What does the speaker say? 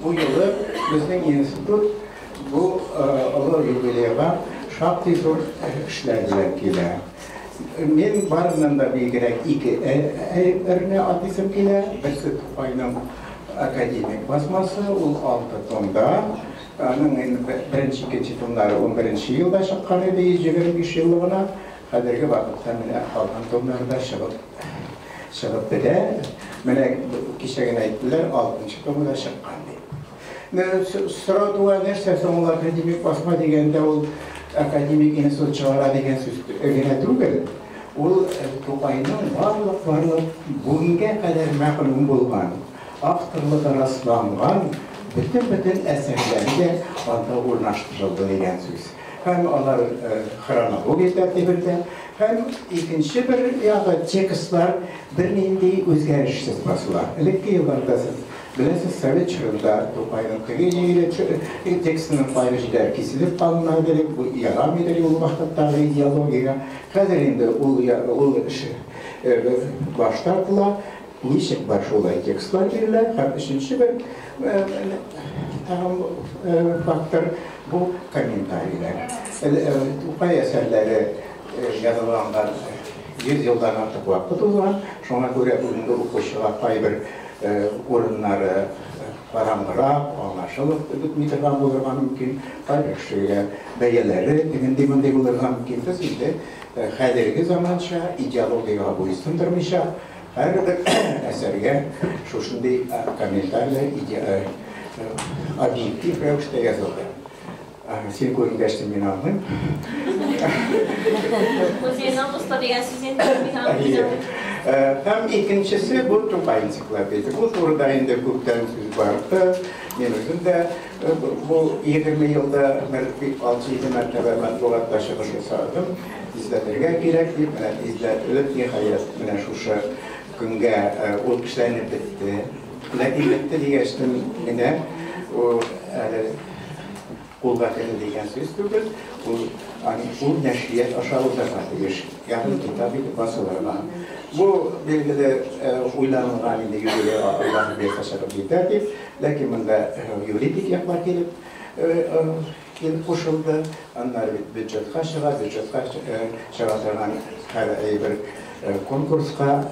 Bu yılı bizning institut bu alır yubileyga şaptı zor işler bilen kile. Men barından da bir gerek iki örneğe atisem kile. Birisi Tupay'ın akademik basması, o 6 tomda. Anın birinci, ikinci tomları 11. yılda çıkan idi, 25 yıllığına. Kaderge vakıfta mene kalan tomlarda шығып bile. Mene kişiye ayttılar 6. tomda çıkan idi. Sırada nerse sonunda akademik basma degende ol akademik institut çağıra degen söz ögene durgel. Ol Tupay'ın varlık bugünkü kadar ma'lum bolgan, avtorluğa rastlangan bütün eserlerinde anda urnaştırıldı degen söz. Hem onlar kronologiya tertibinde hem ikinci bir yağı tekstler birliğinde özgürlüşsüz basılar. İlk yıllarda bilesiz Sovet çağında Tupay'ın kıyıcıyla tekstinin paylaşılar kesilip kalınlar dedik. Bu yalan edili ulu vaktittağı ideologiya. Kaderinde ulu başlardılar. Nişek başı olay tekstler verirler. Hem üçüncü bir faktör bu komentariyler. Tupay eserleri yazılanlar 100 yıldan artık vakit o zaman. Şuna göre bugün okuşular pay bir orunları paramırak, anlaşılıp mitirgan bulurgan mümkün. Paylık şöyle beyeleri degende bulurgan mümkün. Sizde hadergi zamança ideologiya boyustundurmışa her bir eserge şu şimdi komentarlar objektif rövüşte yazıldı. Seni görüngeçtim ben anlayayım. Muzeyinden usta degen sizin bir hem ikincisi bu Tupay ansiklopedisi. Bu soruda indi köpten söz vardı. Men özüm de bu 20 yılda 6-7 mertebe matbuatda çıkış yasadım. İzletirge gerek deyip, izletilip nihayet şu günge o işlenip bitti. Lakin bitti diyeçtim yine o Kulgatını degen söz tügül, bu neşriyet aşağıda katılır. Yani kitabı basılırlar. Bu belgide uylanılgan indi yürüye Allah'ın bir kaşarı bir tertip. Lakin bunda yuridik yapmak gelip koşuldu. Onlar bütçet kaşığa, bütçet kaşığa bir konkurska